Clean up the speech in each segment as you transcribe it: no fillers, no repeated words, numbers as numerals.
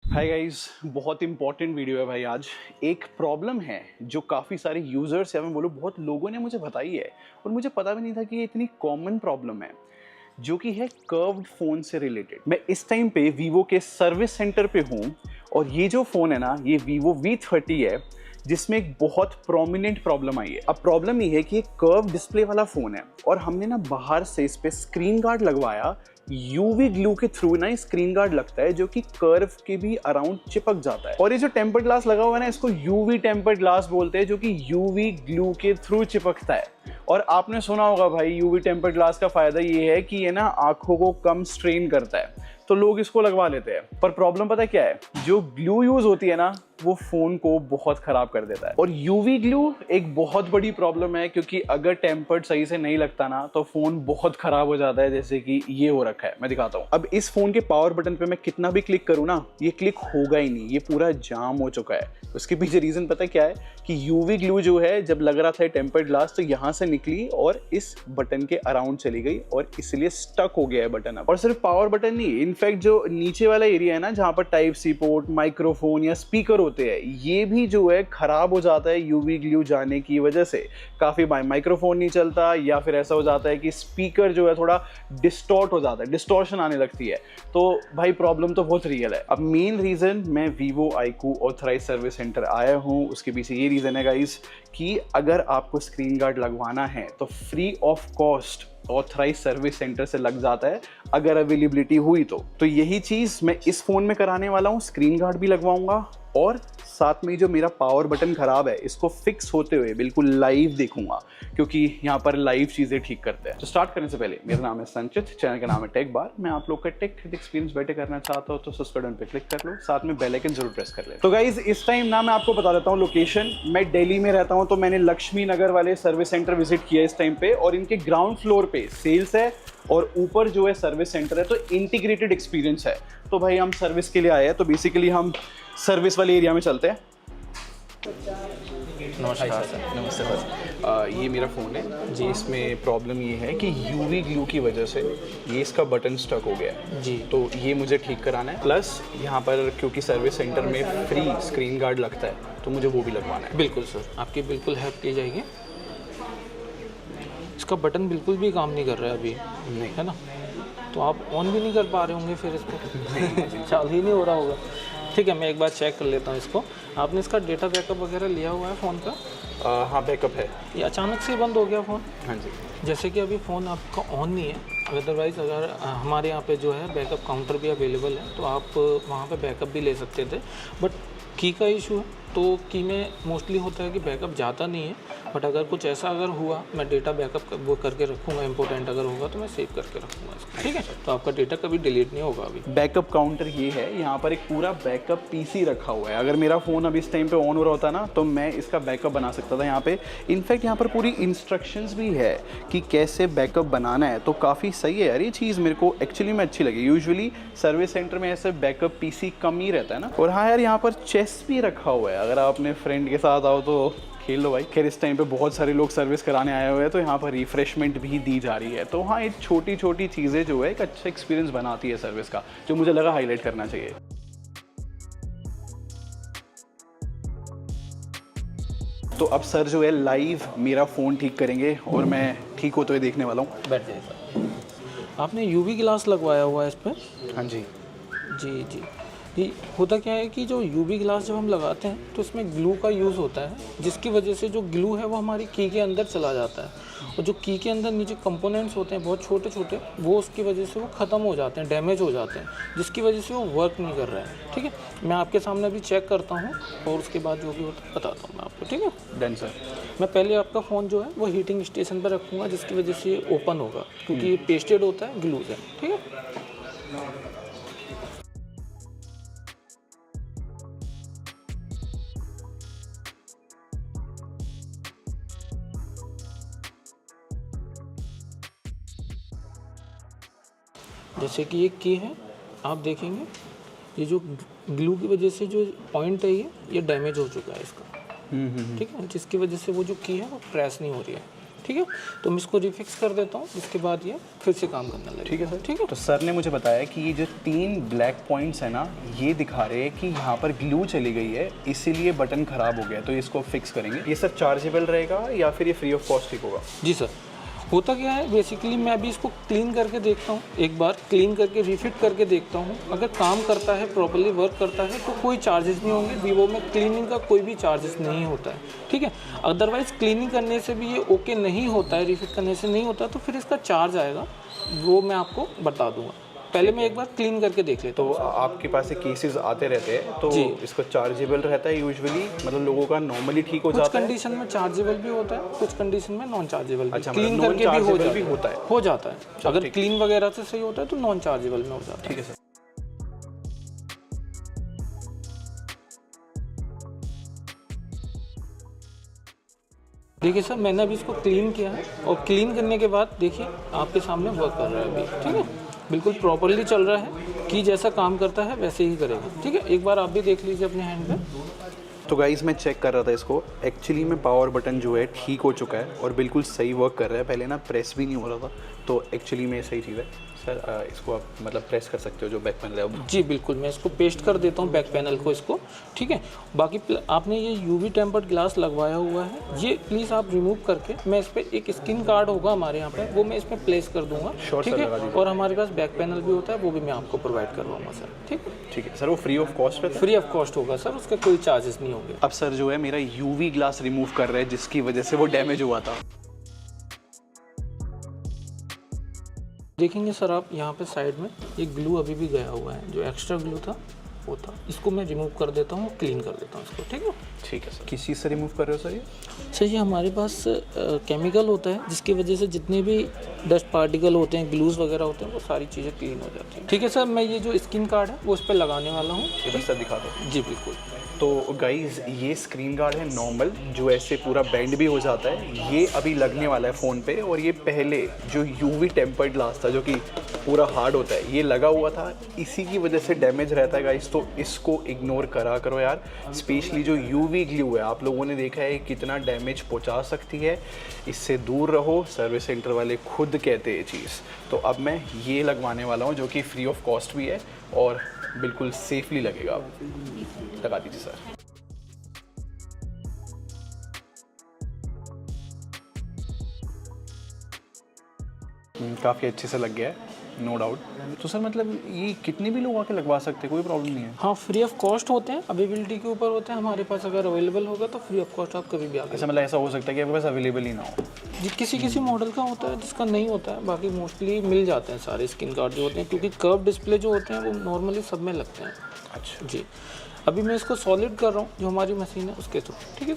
Hi guys, बहुत important video है भाई। आज एक प्रॉब्लम है जो काफ़ी सारे यूज़र्स या मैं बोलूँ बहुत लोगों ने मुझे बताई है और मुझे पता भी नहीं था कि ये इतनी कॉमन प्रॉब्लम है, जो कि है कर्व्ड फ़ोन से रिलेटेड। मैं इस टाइम पे वीवो के सर्विस सेंटर पे हूँ और ये जो फ़ोन है ना, ये वीवो V30 है, जिसमें एक बहुत प्रोमिनेंट प्रॉब्लम आई है। अब प्रॉब्लम ये है कि एक कर्व डिस्प्ले वाला फ़ोन है और हमने ना बाहर से इस पे स्क्रीन गार्ड लगवाया। यूवी ग्लू के थ्रू ना स्क्रीन गार्ड लगता है जो कि कर्व के भी अराउंड चिपक जाता है। और ये जो टेम्पर्ड ग्लास लगा हुआ है ना, इसको यूवी टेम्पर्ड ग्लास बोलते हैं, जो कि यूवी ग्लू के थ्रू चिपकता है। और आपने सुना होगा भाई, यूवी टेम्पर्ड ग्लास का फायदा ये है कि ये ना आंखों को कम स्ट्रेन करता है, तो लोग इसको लगवा लेते हैं। पर प्रॉब्लम पता क्या है, जो ग्लू यूज होती है ना, वो फोन को बहुत खराब कर देता है। और यूवी ग्लू एक बहुत बड़ी प्रॉब्लम है, क्योंकि अगर टेम्पर्ड सही से नहीं लगता ना, तो फोन बहुत खराब हो जाता है, जैसे कि ये हो रखा है। मैं दिखाता हूँ। अब इस फोन के पावर बटन पे मैं कितना भी क्लिक करूँ ना, ये क्लिक होगा ही नहीं, ये पूरा जाम हो चुका है। उसके पीछे रीजन पता क्या है कि यूवी ग्लू जो है, जब लग रहा था टेम्पर्ड ग्लास, तो यहाँ से निकली और इस बटन के अराउंड चली गई और इसलिए स्टक हो गया है बटन। अब और सिर्फ पावर बटन नहीं, इनफैक्ट जो नीचे वाला एरिया है ना, जहाँ पर टाइप सी पोर्ट, माइक्रोफोन या स्पीकर होते हैं, ये भी जो है खराब हो जाता है यूवी ग्लू जाने की वजह से। काफी बार माइक्रोफोन नहीं चलता, या फिर ऐसा हो जाता है कि स्पीकर जो है थोड़ा डिस्टॉर्ट हो जाता है, डिस्टॉर्शन आने लगती है। तो भाई प्रॉब्लम तो बहुत रियल है। अब मेन रीजन, मैं Vivo iQOO authorise service centre आया हूँ, उसके पीछे ये रीजन है गाइस कि अगर आपको स्क्रीन गार्ड लगवाना है तो free of cost authorise service centre से लग जाता है, अगर अवेलेबिलिटी हुई तो यही चीज मैं इस फोन में कराने वाला हूँ। स्क्रीन गार्ड भी लगवाऊंगा और साथ में जो मेरा पावर बटन खराब है, इसको फिक्स होते हुए बिल्कुल लाइव देखूंगा, क्योंकि यहाँ पर लाइव चीजें ठीक करते हैं। तो स्टार्ट करने से पहले, मेरा नाम है संचित, चैनल का नाम है टेक बार। मैं आप लोग का टेक एक्सपीरियंस बेटर करना चाहता हूँ तो सब्सक्राइब पे क्लिक कर लो, साथ में बेल आइकन जरूर प्रेस कर ले। तो गाइज, इस टाइम ना मैं आपको बता देता हूँ लोकेशन। मैं दिल्ली में रहता हूँ, तो मैंने लक्ष्मी नगर वाले सर्विस सेंटर विजिट किया इस टाइम पे, और इनके ग्राउंड फ्लोर पे सेल्स है और ऊपर जो है सर्विस सेंटर है, तो इंटीग्रेटेड एक्सपीरियंस है। तो भाई हम सर्विस के लिए आए हैं, तो बेसिकली हम सर्विस वाले एरिया में चलते हैं। नमस्कार सर। नमस्ते सर। ये मेरा फ़ोन है जी। इसमें प्रॉब्लम ये है कि यूवी ग्लू की वजह से ये इसका बटन स्टक हो गया है जी। तो ये मुझे ठीक कराना है, प्लस यहाँ पर क्योंकि सर्विस सेंटर में फ्री स्क्रीन गार्ड लगता है, तो मुझे वो भी लगवाना है। बिल्कुल सर, आपकी बिल्कुल हेल्प की जाएगी। इसका बटन बिल्कुल भी काम नहीं कर रहा है अभी, नहीं है ना? तो आप ऑन भी नहीं कर पा रहे होंगे फिर इसको चालू ही नहीं हो रहा होगा। ठीक है, मैं एक बार चेक कर लेता हूँ इसको। आपने इसका डेटा बैकअप वगैरह लिया हुआ है फ़ोन का? हाँ, बैकअप है। ये अचानक से बंद हो गया फ़ोन? हाँ जी। जैसे कि अभी फ़ोन आपका ऑन नहीं है, अदरवाइज़ अगर हमारे यहाँ पे जो है बैकअप काउंटर भी अवेलेबल है, तो आप वहाँ पे बैकअप भी ले सकते थे। बट की का इशू है, तो की में मोस्टली होता है कि बैकअप जाता नहीं है। बट अगर कुछ ऐसा अगर हुआ, मैं डेटा बैकअप वो करके रखूँगा, इंपॉर्टेंट अगर होगा तो मैं सेव करके रखूँगा इसको। ठीक है, तो आपका डेटा कभी डिलीट नहीं होगा। अभी बैकअप काउंटर ये है, यहाँ पर एक पूरा बैकअप पीसी रखा हुआ है। अगर मेरा फ़ोन अभी इस टाइम पे ऑन हो रहा होता ना, तो मैं इसका बैकअप बना सकता था यहाँ पे। इनफैक्ट यहाँ पर पूरी इंस्ट्रक्शंस भी है कि कैसे बैकअप बनाना है, तो काफ़ी सही है यार। ये चीज़ मेरे को एक्चुअली में अच्छी लगी। यूजुअली सर्विस सेंटर में ऐसे बैकअप पीसी कम ही रहता है ना। और हाँ यार, यहाँ पर चेस भी रखा हुआ है, अगर आप अपने फ्रेंड के साथ आओ तो खेल लो भाई। खैर, इस टाइम पे बहुत सारे लोग सर्विस कराने आए हुए हैं, तो यहाँ पर रिफ्रेशमेंट भी दी जा रही है। तो हाँ, ये छोटी छोटी चीज़ें जो है एक अच्छा एक्सपीरियंस बनाती है सर्विस का, जो मुझे लगा हाईलाइट करना चाहिए। तो अब सर जो है लाइव मेरा फ़ोन ठीक करेंगे और मैं ठीक होते हुए देखने वाला हूँ। बैठ जाइए सर। आपने यूवी ग्लास लगवाया हुआ है इस पर? हाँ जी। जी जी जी। होता क्या है कि जो यूवी ग्लास जब हम लगाते हैं, तो इसमें ग्लू का यूज़ होता है, जिसकी वजह से जो ग्लू है वो हमारी की के अंदर चला जाता है, और जो की के अंदर नीचे कंपोनेंट्स होते हैं बहुत छोटे छोटे, वो उसकी वजह से वो ख़त्म हो जाते हैं, डैमेज हो जाते हैं, जिसकी वजह से वो वर्क नहीं कर रहा है। ठीक है, मैं आपके सामने अभी चेक करता हूँ और उसके बाद जो भी होता है बताता हूँ मैं आपको। ठीक है, डन सर। मैं पहले आपका फ़ोन जो है वो हीटिंग स्टेशन पर रखूँगा, जिसकी वजह से ये ओपन होगा, क्योंकि ये पेस्टेड होता है ग्लू से। ठीक है, जैसे कि ये की है, आप देखेंगे ये जो ग्लू की वजह से जो पॉइंट है ये डैमेज हो चुका है इसका। ठीक है, जिसकी वजह से वो जो की है वो प्रेस नहीं हो रही है। ठीक है। तो मैं इसको रिफिक्स कर देता हूँ, इसके बाद ये फिर से काम करने लगेगा। ठीक है सर। ठीक है। तो सर ने मुझे बताया कि ये जो 3 ब्लैक पॉइंट्स है ना, ये दिखा रहे हैं कि यहाँ पर ग्लू चली गई है, इसीलिए बटन ख़राब हो गया, तो इसको फिक्स करेंगे। ये सर चार्जेबल रहेगा या फिर ये फ्री ऑफ कॉस्ट ठीक होगा? जी सर, होता क्या है बेसिकली, मैं अभी इसको क्लीन करके देखता हूँ, एक बार क्लीन करके रिफिट करके देखता हूँ। अगर काम करता है, प्रॉपर्ली वर्क करता है, तो कोई चार्जेस नहीं होंगे। वीवो में क्लीनिंग का कोई भी चार्जेस नहीं होता है, ठीक है। अदरवाइज़ क्लीनिंग करने से भी ये ओके नहीं होता है, रिफिट करने से नहीं होता, तो फिर इसका चार्ज आएगा, वो मैं आपको बता दूंगा। पहले मैं एक बार क्लीन करके देख लेता हूँ। तो आपके पास से केसेस आते रहते हैं, तो इसको चार्जेबल रहता है यूजुअली, मतलब लोगों का नॉर्मली ठीक हो कुछ जाता है? कंडीशन में चार्जेबल भी होता है, कुछ कंडीशन में नॉन चार्जेबल भी। अच्छा, क्लीन मतलब करके भी हो जाता है। अगर ठीक। क्लीन वगैरह से सही होता है तो नॉन चार्जेबल में हो जाता है। ठीक है सर। देखिए सर, मैंने अभी इसको क्लीन किया है और क्लीन करने के बाद देखिए आपके सामने वर्क कर रहा है अभी, ठीक है। बिल्कुल प्रॉपर्ली चल रहा है, की जैसा काम करता है वैसे ही करेगा, ठीक है। एक बार आप भी देख लीजिए अपने हैंड पे। तो गाइस मैं चेक कर रहा था इसको, एक्चुअली में पावर बटन जो है ठीक हो चुका है और बिल्कुल सही वर्क कर रहा है। पहले ना प्रेस भी नहीं हो रहा था, तो एक्चुअली में सही चीज़ है। सर इसको आप मतलब प्रेस कर सकते हो जो बैक पैनल है? जी बिल्कुल, मैं इसको पेस्ट कर देता हूँ बैक पैनल को इसको, ठीक है। बाकी आपने ये यूवी टेम्पर्ड ग्लास लगवाया हुआ है, ये प्लीज़ आप रिमूव करके, मैं इस पर एक स्क्रीन कार्ड होगा हमारे यहाँ पे, वो मैं इसमें प्लेस कर दूंगा, ठीक है। और हमारे पास बैक पैनल भी होता है, वो भी मैं आपको प्रोवाइड करवाऊंगा सर, ठीक है। ठीक है सर, वो फ्री ऑफ कॉस्ट है? फ्री ऑफ कॉस्ट होगा सर, उसका कोई चार्जेस नहीं होंगे। अब सर जो है मेरा यूवी ग्लास रिमूव कर रहा है, जिसकी वजह से वो डैमेज हुआ था। देखेंगे सर आप यहाँ पे साइड में ये ग्लू अभी भी गया हुआ है, जो एक्स्ट्रा ग्लू था वो था, इसको मैं रिमूव कर देता हूँ, क्लीन कर देता हूँ इसको, ठीक है। ठीक है सर। किस चीज़ से रिमूव कर रहे हो सर ये? सर ये हमारे पास केमिकल होता है, जिसकी वजह से जितने भी डस्ट पार्टिकल होते हैं, ग्लूज वगैरह होते हैं, वो सारी चीज़ें क्लीन हो जाती हैं, ठीक है सर। मैं ये जो स्क्रीन कार्ड है वो उस पर लगाने वाला हूँ। इधर सर दिखा दो। जी बिल्कुल। तो गाइज ये स्क्रीन गार्ड है नॉर्मल, जो ऐसे पूरा बेंड भी हो जाता है, ये अभी लगने वाला है फ़ोन पे। और ये पहले जो यूवी टेम्पर्ड ग्लास था, जो कि पूरा हार्ड होता है, ये लगा हुआ था, इसी की वजह से डैमेज रहता है गाइज। तो इसको इग्नोर करा करो यार। स्पेशली जो यूवी ग्लू है, आप लोगों ने देखा है कितना डैमेज पहुंचा सकती है, इससे दूर रहो। सर्विस सेंटर वाले खुद कहते हैं ये चीज़। तो अब मैं ये लगवाने वाला हूँ, जो कि फ्री ऑफ कॉस्ट भी है और बिल्कुल सेफली लगेगा। लगा दीजिए सर। काफ़ी अच्छे से लग गया है, नो डाउट। तो सर मतलब ये कितने भी लोग आके लगवा सकते हैं, कोई प्रॉब्लम नहीं है? हाँ, फ्री ऑफ कॉस्ट होते हैं, अवेलेबिलिटी के ऊपर होते हैं हमारे पास। अगर अवेलेबल होगा तो फ्री ऑफ कॉस्ट आप कभी भी आके। अच्छा, मतलब ऐसा हो सकता है कि आपके पास अवेलेबल ही ना हो? जी, किसी मॉडल का होता है जिसका नहीं होता है, बाकी मोस्टली मिल जाते हैं सारे स्क्रीन कार्ड जो होते हैं, क्योंकि कर्व डिस्प्ले जो होते हैं वो नॉर्मली सब में लगते हैं। अच्छा जी, अभी मैं इसको सॉलिड कर रहा हूँ जो हमारी मशीन है उसके थ्रू, ठीक है।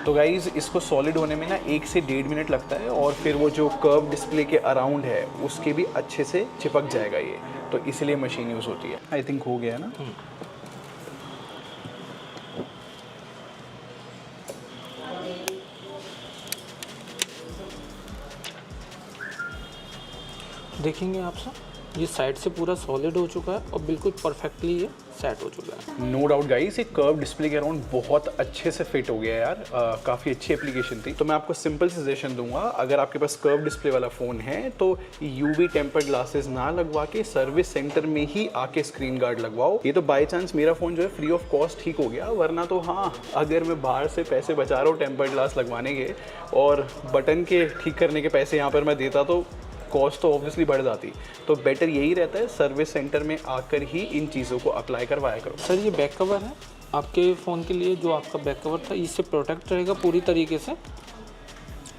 तो गाइज़ इसको सॉलिड होने में ना 1 से 1.5 मिनट लगता है, और फिर वो जो कर्व डिस्प्ले के अराउंड है उसके भी अच्छे से चिपक जाएगा ये, तो इसलिए मशीन यूज़ होती है। आई थिंक हो गया है ना? देखेंगे आप सब, ये साइड से पूरा सॉलिड हो चुका है और बिल्कुल परफेक्टली ये सेट हो चुका है। नो डाउट गाइस, ये कर्व डिस्प्ले के अराउंड बहुत अच्छे से फिट हो गया है यार। काफ़ी अच्छी एप्लीकेशन थी। तो मैं आपको सिंपल सजेशन दूंगा, अगर आपके पास कर्व डिस्प्ले वाला फ़ोन है तो यूवी टेम्पर्ड ग्लासेस ना लगवा के सर्विस सेंटर में ही आके स्क्रीन गार्ड लगवाओ। ये तो बाई चांस मेरा फ़ोन जो है फ्री ऑफ कॉस्ट ठीक हो गया, वरना तो हाँ, अगर मैं बाहर से पैसे बचा रहा हूँ टेम्पर्ड ग्लास लगवाने के और बटन के ठीक करने के पैसे यहाँ पर मैं देता, तो कॉस्ट तो ऑब्वियसली बढ़ जाती। तो बेटर यही रहता है सर्विस सेंटर में आकर ही इन चीज़ों को अप्लाई करवाया करो। सर ये बैक कवर है आपके फ़ोन के लिए, जो आपका बैक कवर था इससे प्रोटेक्ट रहेगा पूरी तरीके से।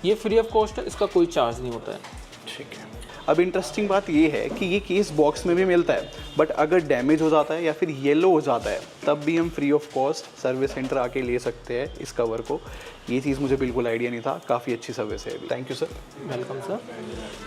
ये फ्री ऑफ कॉस्ट है, इसका कोई चार्ज नहीं होता है। ठीक है। अब इंटरेस्टिंग बात ये है कि ये केस बॉक्स में भी मिलता है, बट अगर डैमेज हो जाता है या फिर येलो हो जाता है तब भी हम free of cost service centre आके ले सकते हैं इस कवर को। ये चीज़ मुझे बिल्कुल आइडिया नहीं था, काफ़ी अच्छी सर्विस है। Thank you sir. Welcome sir.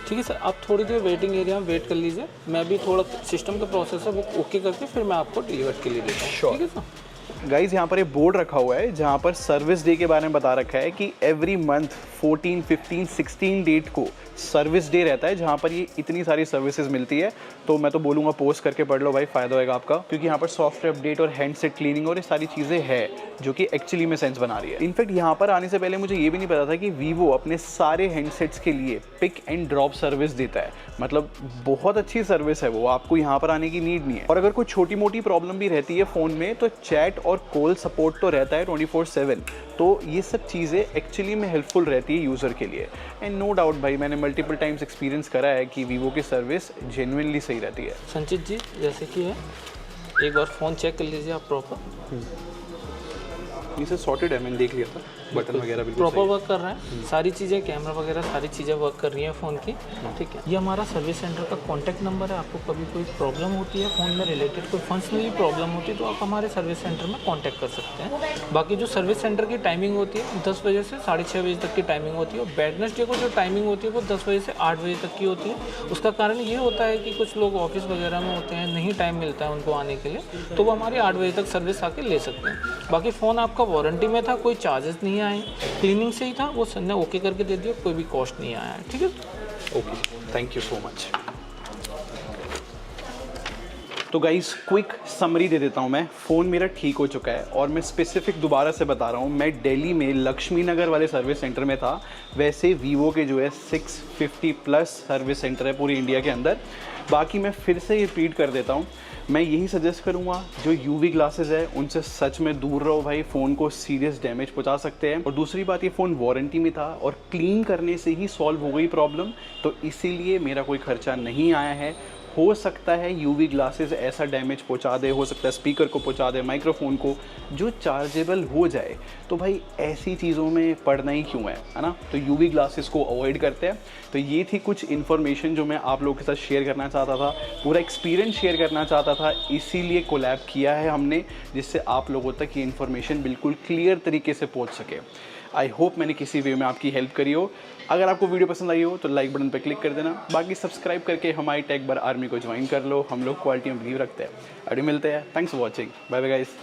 ठीक है सर, आप थोड़ी देर वेटिंग एरिया में वेट कर लीजिए, मैं भी थोड़ा सिस्टम का प्रोसेस है वो ओके करके फिर मैं आपको डिलीवर के लिए देता हूँ। Sure. ठीक है सर। गाइज यहाँ पर एक बोर्ड रखा हुआ है जहाँ पर सर्विस डे के बारे में बता रखा है कि एवरी मंथ 14, 15, 16 डेट को सर्विस डे रहता है जहाँ पर ये इतनी सारी सर्विसेज मिलती है। तो मैं तो बोलूँगा पोस्ट करके पढ़ लो भाई, फ़ायदा होगा आपका, क्योंकि यहाँ पर सॉफ्टवेयर अपडेट और हैंडसेट क्लीनिंग और ये सारी चीज़ें हैं जो कि एक्चुअली में सेंस बना रही है। इनफैक्ट यहाँ पर आने से पहले मुझे ये भी नहीं पता था कि वीवो अपने सारे हैंडसेट्स के लिए पिक एंड ड्रॉप सर्विस देता है। मतलब बहुत अच्छी सर्विस है वो, आपको यहाँ पर आने की नीड नहीं है। और अगर कोई छोटी मोटी प्रॉब्लम भी रहती है फ़ोन में तो चैट और कॉल सपोर्ट तो रहता है 24/7। तो ये सब चीज़ें एक्चुअली में हेल्पफुल रहती है यूज़र के लिए। एंड नो डाउट भाई, मैंने मल्टीपल टाइम्स एक्सपीरियंस करा है कि वीवो की सर्विस जेन्युइनली सही रहती है। संचित जी, जैसे कि है, एक बार फ़ोन चेक कर लीजिए आप प्रॉपर। ये सब सॉर्टेड है, मैंने देख लिया था, बटन वगैरह बिल्कुल प्रॉपर सही। वर्क कर रहा है, सारी चीज़ें, कैमरा वगैरह सारी चीज़ें वर्क कर रही हैं फ़ोन की। ठीक है, ये हमारा सर्विस सेंटर का कॉन्टैक्ट नंबर है। आपको कभी कोई प्रॉब्लम होती है फ़ोन में रिलेटेड, कोई फंक्शनली प्रॉब्लम होती है तो आप हमारे सर्विस सेंटर में कॉन्टैक्ट कर सकते हैं। बाकी जो सर्विस सेंटर की टाइमिंग होती है 10 बजे से 6:30 बजे तक की टाइमिंग होती है, और वेडनेसडे को जो टाइमिंग होती है वो 10 बजे से 8 बजे तक की होती है। उसका कारण ये होता है कि कुछ लोग ऑफिस वगैरह में होते हैं, नहीं टाइम मिलता है उनको आने के लिए, तो वो हमारी 8 बजे तक सर्विस आके ले सकते हैं। बाकी फ़ोन आपका वारंटी में था, कोई चार्जेस नहीं आए, क्लीनिंग से ही था, वो सर ने ओके करके दे दिया, कोई भी कॉस्ट नहीं आया है। ठीक है, okay, thank you so much. तो गाइस क्विक समरी दे देता हूँ मैं। फ़ोन मेरा ठीक हो चुका है और मैं स्पेसिफिक दोबारा से बता रहा हूँ, मैं दिल्ली में लक्ष्मी नगर वाले सर्विस सेंटर में था। वैसे वीवो के जो है 650 प्लस सर्विस सेंटर है पूरी इंडिया के अंदर। बाकी मैं फिर से रिपीट कर देता हूँ, मैं यही सजेस्ट करूँगा, जो यूवी ग्लासेस है उनसे सच में दूर रहो भाई, फ़ोन को सीरियस डैमेज पहुँचा सकते हैं। और दूसरी बात, ये फ़ोन वारंटी में था और क्लीन करने से ही सॉल्व हो गई प्रॉब्लम, तो इसीलिए मेरा कोई खर्चा नहीं आया है। हो सकता है यूवी ग्लासेस ऐसा डैमेज पहुंचा दे, हो सकता है स्पीकर को पहुंचा दे, माइक्रोफोन को, जो चार्जेबल हो जाए। तो भाई ऐसी चीज़ों में पड़ना ही क्यों है ना। तो यूवी ग्लासेस को अवॉइड करते हैं। तो ये थी कुछ इन्फॉर्मेशन जो मैं आप लोगों के साथ शेयर करना चाहता था, पूरा एक्सपीरियंस शेयर करना चाहता था, इसीलिए कोलैब किया है हमने, जिससे आप लोगों तक ये इन्फॉर्मेशन बिल्कुल क्लियर तरीके से पहुँच सके। आई होप मैंने किसी वे में आपकी हेल्प करी हो। अगर आपको वीडियो पसंद आई हो तो लाइक बटन पर क्लिक कर देना। बाकी सब्सक्राइब करके हमारी टेक बार आर्मी को ज्वाइन कर लो। हम लोग क्वालिटी में बिलीव रखते हैं। अभी मिलते हैं। Thanks for watching. Bye bye guys.